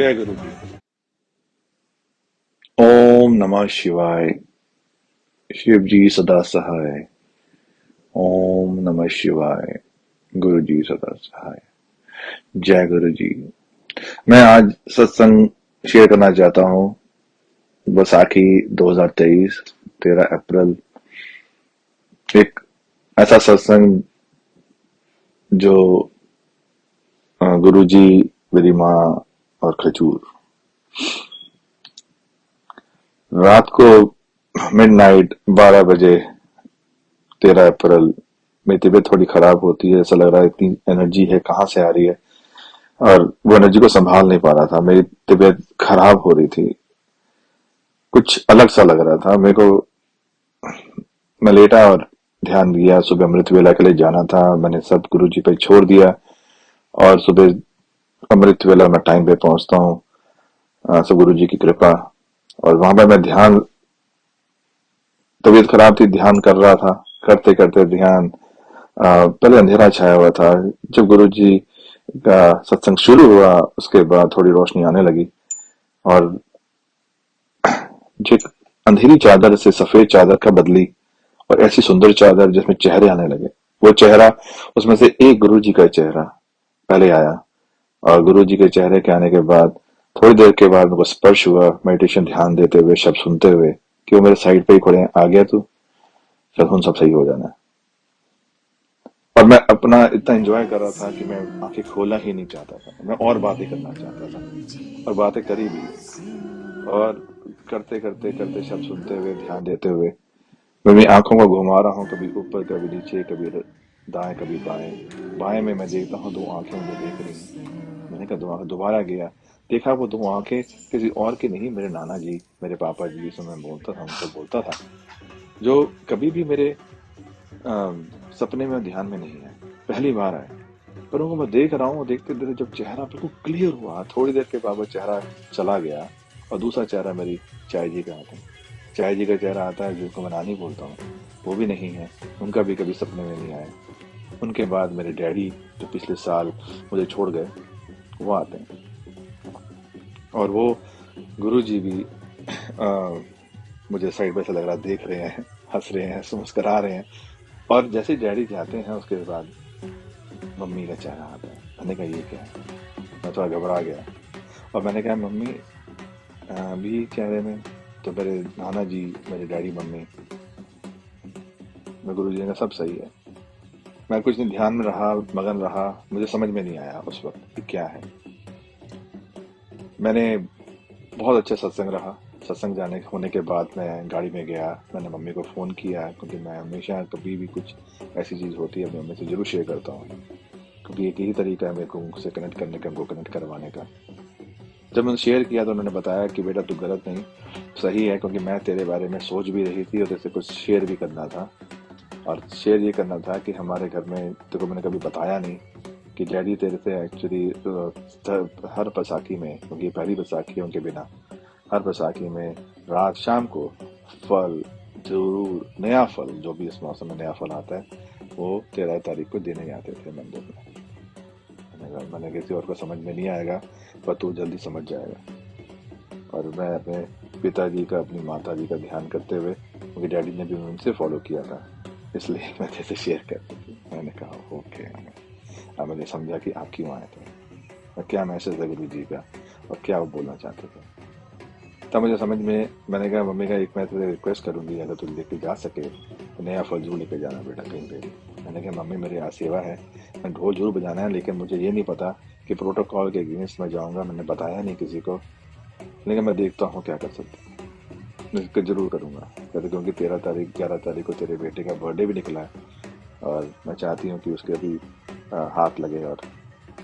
जय गुरु जी। ओम नमः शिवाय। शिव जी सदा सहाय। ओम नमः शिवाय। गुरु जी सदा सहाय। जय गुरु जी। मैं आज सत्संग शेयर करना चाहता हूँ। बैसाखी 2023 13 अप्रैल। एक ऐसा सत्संग जो गुरु जी, मेरी माँ और खजूर। रात को मिडनाइट 12 बजे 13 अप्रैल मेरी तबीयत थोड़ी खराब होती है। ऐसा लग रहा है इतनी एनर्जी है कहाँ से आ रही है, और वो एनर्जी को संभाल नहीं पा रहा था। मेरी तबीयत खराब हो रही थी, कुछ अलग सा लग रहा था मेरे को। मैं लेटा और ध्यान दिया। सुबह अमृत वेला के लिए जाना था, मैंने सब गुरु जी पे छोड़ दिया और सुबह अमृत वेला मैं टाइम पे पहुंचता हूँ, सब गुरु जी की कृपा। और वहां पर मैं ध्यान, तबीयत खराब थी, ध्यान कर रहा था। करते करते ध्यान, पहले अंधेरा छाया हुआ था। जब गुरु जी का सत्संग शुरू हुआ उसके बाद थोड़ी रोशनी आने लगी, और जो एक अंधेरी चादर से सफेद चादर का बदली और ऐसी सुंदर चादर जिसमें चेहरे आने लगे। वो चेहरा, उसमें से एक गुरु जी का चेहरा पहले आया, और गुरु जी के चेहरे के आने के बाद थोड़ी देर के बाद मेरे को स्पर्श हुआ। मेडिटेशन ध्यान देते हुए, शब्द सुनते हुए कि वो मेरे साइड पे ही खड़े हैं, आ गया तू, चल हम सब सही हो जाना है। और मैं अपना इतना एंजॉय कर रहा था कि मैं आंखें खोलना ही नहीं चाहता था, मैं और बातें करना चाहता था, और बातें करी भी। और करते करते करते शब्द सुनते हुए, ध्यान देते हुए मैं अपनी आंखों को घुमा रहा हूँ, कभी ऊपर कभी नीचे, कभी दाएं कभी बाएं। बाएं में मैं देखता हूँ दो आंखें मुझे देख रही हैं। मैंने कहा दो आंखें, दोबारा गया, देखा वो दो आंखें किसी और की नहीं, मेरे नाना जी, मेरे पापा जी, जिसमें मैं बोलता था, उनसे बोलता था, जो कभी भी मेरे सपने में ध्यान में नहीं आए, पहली बार आए। पर उनको मैं देख रहा हूँ, देखते देखते जब चेहरा बिल्कुल क्लियर हुआ, थोड़ी देर के बाद वो चेहरा चला गया, और दूसरा चेहरा मेरी चाय जी का आता है। चाय जी का चेहरा आता है, जिनको मैं नानी बोलता हूँ, वो भी नहीं है, उनका भी कभी सपने में नहीं आया। उनके बाद मेरे डैडी, जो पिछले साल मुझे छोड़ गए, वो आते हैं। और वो गुरु जी भी आ, मुझे साइड पे से लग रहा देख रहे हैं, हंस रहे हैं, मुस्करा रहे हैं। और जैसे ही डैडी जाते हैं उसके बाद मम्मी का चेहरा आता है। मैंने कहा ये क्या है, मैं थोड़ा घबरा गया, और मैंने कहा मम्मी अभी चेहरे में, तो मेरे नाना जी, मेरे डैडी, मम्मी, मैं गुरु जी ने कहा सब सही है। मैं कुछ दिन ध्यान में रहा, मगन रहा, मुझे समझ में नहीं आया उस वक्त कि क्या है। मैंने बहुत अच्छा सत्संग रहा। सत्संग जाने होने के बाद मैं गाड़ी में गया, मैंने मम्मी को फ़ोन किया, क्योंकि मैं हमेशा कभी भी कुछ ऐसी चीज़ होती है अपनी मम्मी से जरूर शेयर करता हूँ, क्योंकि एक यही तरीका है मेरे को उनसे कनेक्ट करने का, उनको कनेक्ट करवाने का। जब मैंने शेयर किया तो उन्होंने बताया कि बेटा तू गलत नहीं, सही है, क्योंकि मैं तेरे बारे में सोच भी रही थी और तेरे से कुछ शेयर भी करना था। और शेयर ये करना था कि हमारे घर में तेरे को मैंने कभी बताया नहीं कि डैडी तेरे से एक्चुअली हर बैसाखी में, क्योंकि पहली बैसाखी है उनके बिना, हर बैसाखी में रात शाम को फल जरूर, नया फल, जो भी इस मौसम में नया फल आता है, वो 13 तारीख को देने आते थे मंदिर में। मैंने किसी और को समझ में नहीं आएगा, पर तू जल्दी समझ जाएगा। और मैं अपने पिताजी का, अपनी माता जी का ध्यान करते हुए, क्योंकि डैडी ने भी उनसे फॉलो किया था, इसलिए मैं जैसे शेयर करती थी। मैंने कहा ओके। अब मैंने समझा कि आप क्यों आए थे और क्या मैसेज है गुरु जी का, और क्या वो बोलना चाहते थे। तब मुझे समझ में, मैंने कहा मम्मी का एक मैं तुझे रिक्वेस्ट करूंगी, अगर तू लेके जा सके तो नया फल जरूर लेके जाना बेटा कहीं पे भी। मैंने कहा मम्मी मेरी आज सेवा है, मैं ढोल जरूर बजाना है, लेकिन मुझे ये नहीं पता कि प्रोटोकॉल के अगेंस्ट में जाऊंगा, मैंने बताया नहीं किसी को, लेकिन मैं देखता हूँ क्या कर सकता हूँ, मैं इसको जरूर करूंगा। कहते क्योंकि 13 तारीख, 11 तारीख को तेरे बेटे का बर्थडे भी निकला है, और मैं चाहती हूँ कि उसके भी हाथ लगे और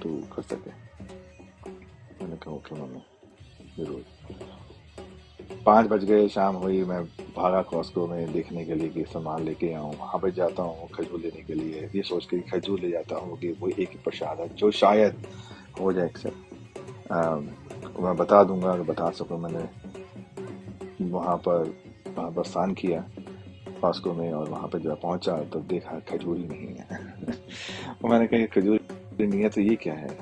तू कर सके। मैंने कहा ओके मम्मी, जरूर। 5 बज गए, शाम हुई, मैं भागा कॉस्को में देखने के लिए कि सामान लेके आऊँ। वहां पर जाता हूँ खजूर लेने के लिए, ये सोच के कि खजूर ले जाता हूँ कि वो एक ही प्रसाद है जो शायद हो जाए एक्सेप्ट। मैं बता दूंगा अगर बता सकूँ। मैंने वहां पर प्रस्थान किया कॉस्को में, और वहां पर जब पहुंचा तो देखा खजूर ही नहीं है। और मैंने कहा खजूर नहीं है तो ये क्या है।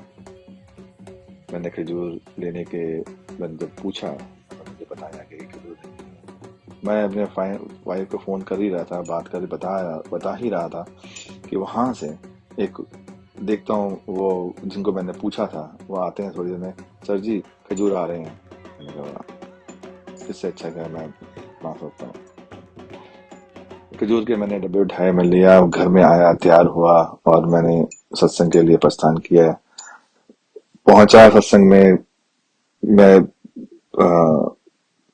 मैंने खजूर लेने के मैंने जब पूछा तो मुझे बताया कि खजूर नहीं है। मैं अपने वाइफ को फ़ोन कर ही रहा था, बात कर बता ही रहा था कि वहाँ से एक देखता हूँ, वो जिनको मैंने पूछा था वो आते हैं थोड़ी देर में, सर जी खजूर आ रहे हैं। मैंने कहा इससे अच्छा क्या मैं मांग सकता हूँ। खजूर के मैंने डब्बे उठाए, मैं लिया, घर में आया, तैयार हुआ और मैंने सत्संग के लिए प्रस्थान किया। पहुंचा सत्संग में, मैं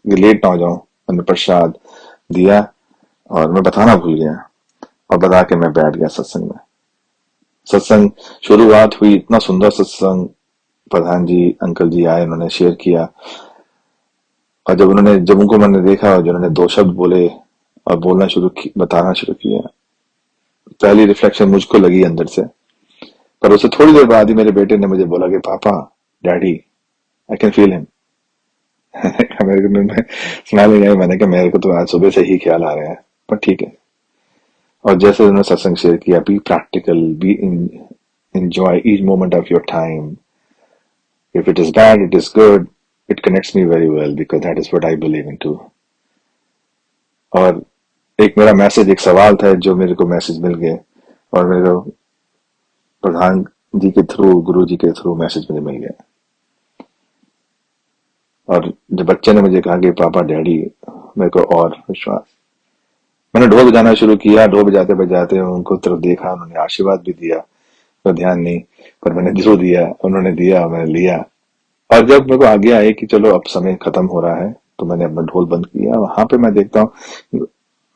लेट ना हो जाऊं, मैंने प्रसाद दिया और मैं बताना भूल गया और बता के मैं बैठ गया सत्संग में। सत्संग शुरुआत हुई, इतना सुंदर सत्संग, प्रधान जी अंकल जी आए, उन्होंने शेयर किया और जब उनको मैंने देखा, जिन्होंने दो शब्द बोले और बताना शुरू किया, पहली रिफ्लेक्शन मुझको लगी अंदर से। पर उससे थोड़ी देर बाद ही मेरे बेटे ने मुझे बोला कि पापा, daddy, I can feel him. मेरे को मैं स्माइलिंग आई, मैंने कहा मेरे को तो आज सुबह से ही ख्याल आ रहे हैं, पर ठीक है। और जैसे उन्होंने सत्संग शेयर किया, be practical, be in enjoy each moment of your time. If it is bad, it is good. It connects me very well because that is what I believe in too. और एक मेरा message, एक सवाल था जो मेरे को message मिल गए और मेरे को प्रधान जी के थ्रू, गुरु जी के थ्रू मैसेज मुझे मिल गया। और जब बच्चे ने मुझे कहा कि पापा, डैडी, मेरे को और विश्वास। मैंने ढोल बजाना शुरू किया, ढोल बजाते बजाते उनको तरफ देखा, उन्होंने आशीर्वाद भी दिया, पर ध्यान नहीं, पर मैंने जो दिया उन्होंने दिया, मैंने लिया। और जब मेरे को आगे आए कि चलो अब समय खत्म हो रहा है, तो मैंने अपना ढोल बंद किया। वहां पे मैं देखता हूँ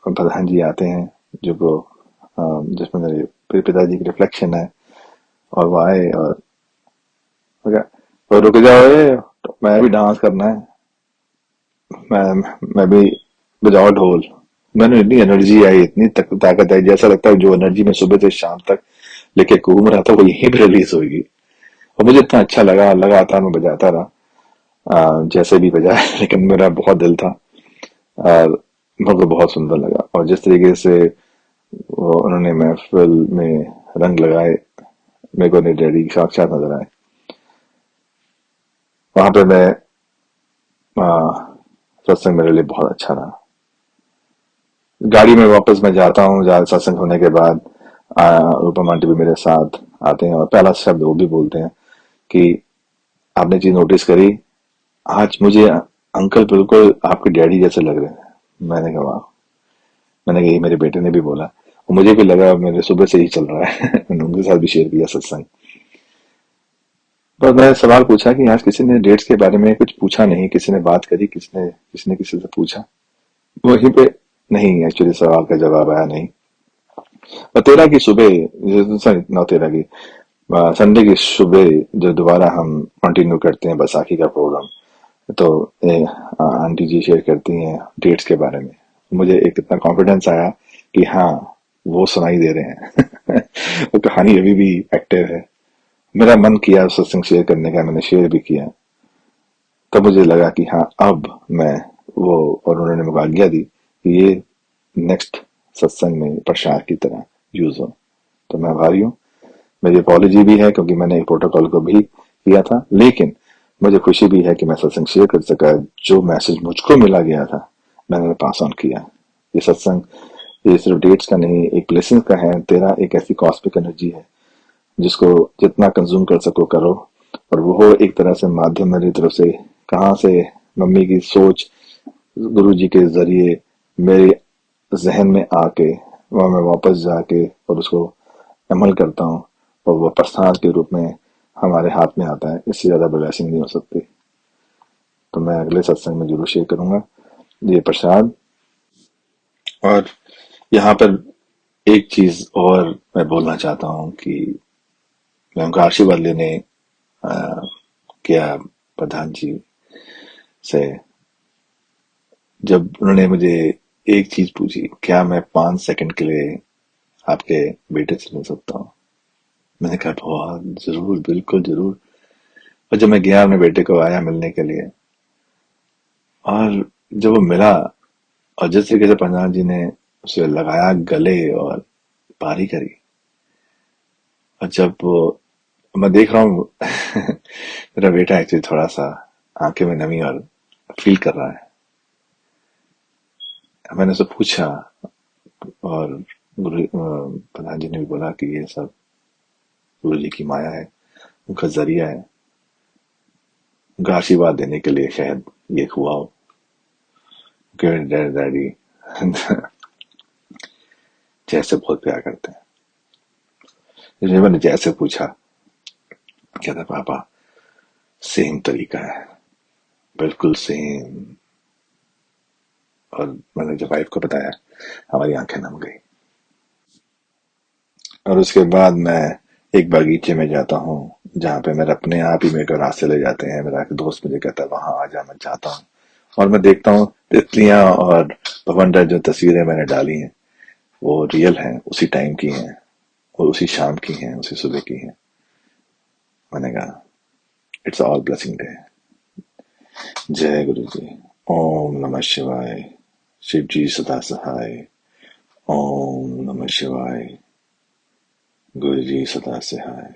प्रधान जी आते हैं, जो को जिसमें मेरे पिताजी की रिफ्लेक्शन है, और वो आए और रुक जाओ, तो मैं भी डांस करना है, मैं भी बजाओ ढोल। मैंने इतनी एनर्जी आई, इतनी ताकत आई, जैसा लगता है जो एनर्जी मैं सुबह से शाम तक लेके घूम रहा था वो यहीं पे रिलीज होगी। और मुझे इतना अच्छा लगा, लगातार मैं बजाता रहा, जैसे भी बजाया। लेकिन मेरा बहुत दिल था और मुझे बहुत सुंदर लगा। और जिस तरीके से वो उन्होंने महफिल में रंग लगाए, मेरे को डैडी साक्षात नजर आए। वहां पे मैं सत्संग मेरे लिए बहुत अच्छा रहा। गाड़ी में वापस मैं जाता हूँ, सत्संग होने के बाद रूपम आंटी भी मेरे साथ आते हैं और पहला शब्द वो भी बोलते हैं कि आपने चीज नोटिस करी, आज मुझे अंकल बिल्कुल आपके डैडी जैसे लग रहे हैं। मैंने कहा वाह। मैंने कहा ये मेरे बेटे ने भी बोला और मुझे भी लगा, मेरे सुबह से ही चल रहा है। मैंने उनके साथ भी शेयर किया सत्संग। पर मैं सवाल पूछा कि आज किसी ने डेट्स के बारे में कुछ पूछा नहीं, किसी ने बात करी, किसी ने किसी से पूछा, वहीं पे नहीं, एक्चुअली सवाल का जवाब आया नहीं। और 13 की सुबह, सॉरी 9/13 की संडे की सुबह जो दोबारा हम कंटिन्यू करते हैं बैसाखी का प्रोग्राम, तो आंटी जी शेयर करती हैं डेट्स के बारे में। मुझे एक इतना कॉन्फिडेंस आया कि हाँ, वो सुनाई दे रहे हैं। वो कहानी अभी भी एक्टिव है। मेरा मन किया सत्संग शेयर करने का, मैंने शेयर भी किया। तब मुझे लगा कि हाँ, अब मैं वो, और उन्होंने मुझे आज्ञा दी कि ये नेक्स्ट सत्संग में प्रसाद की तरह यूज हो। तो मैं आभारी हूँ। मेरी अपॉलॉजी भी है क्योंकि मैंने प्रोटोकॉल को भी किया था, लेकिन मुझे खुशी भी है कि मैं सत्संग शेयर कर सका। जो मैसेज मुझको मिला गया था मैंने पास ऑन किया। ये सत्संग ये सिर्फ डेट्स का नहीं, एक ब्लेसिंग का है। तेरा एक ऐसी कॉस्मिक एनर्जी है जिसको जितना कंज्यूम कर सको करो। और वो एक तरह से माध्यम मेरी तरफ से, कहाँ से, मम्मी की सोच गुरु जी के जरिए मेरे जहन में आके वहां मैं वापस जाके और उसको अमल करता हूँ, और वो प्रसाद के रूप में हमारे हाथ में आता है। इससे ज्यादा ब्लेसिंग नहीं हो सकती। तो मैं अगले सत्संग में जरूर शेयर करूंगा ये प्रसाद। और यहाँ पर एक चीज और मैं बोलना चाहता हूँ कि मैं उनका आशीर्वाद लेने गया प्रधान जी से। जब उन्होंने मुझे एक चीज पूछी, क्या मैं 5 सेकंड के लिए आपके बेटे से मिल सकता हूँ? मैंने कहा बहुत जरूर, बिल्कुल जरूर। और जब मैं गया अपने बेटे को, आया मिलने के लिए, और जब वो मिला और जिस तरीके से प्रधान जी ने उसे लगाया गले और बारी करी, और जब वो मैं देख रहा हूँ मेरा बेटा एक्चुअली थोड़ा सा आंखें में नमी और फील कर रहा है। मैंने उससे पूछा और प्रधान जी ने भी बोला कि ये सब गुरु जी की माया है, उनका जरिया है, उनका आशीर्वाद देने के लिए शायद ये हुआ हो कि डैडी जैसे बहुत प्यार करते हैं। इसलिए मैंने जैसे पूछा, कहता पापा सेम तरीका है, बिल्कुल सेम। और मैंने जब वाइफ को बताया, हमारी आंखें नम गई। और उसके बाद मैं एक बगीचे में जाता हूँ जहाँ पे मेरे अपने आप ही मेरे को रास्ते ले जाते हैं। मेरा एक दोस्त मुझे कहता है वहां आ जा, मैं जाता हूँ और मैं देखता हूँ तितलियां और भवंडर जो तस्वीरें मैंने डाली हैं वो रियल हैं, उसी टाइम की हैं, वो उसी शाम की हैं, उसी सुबह की हैं। मैंने कहा इट्स ऑल ब्लेसिंग डे। जय गुरु जी। ओम नमः शिवाय। शिव जी सदा सहाय। ओम नमः शिवाय। गुरु जी सदा सहाय।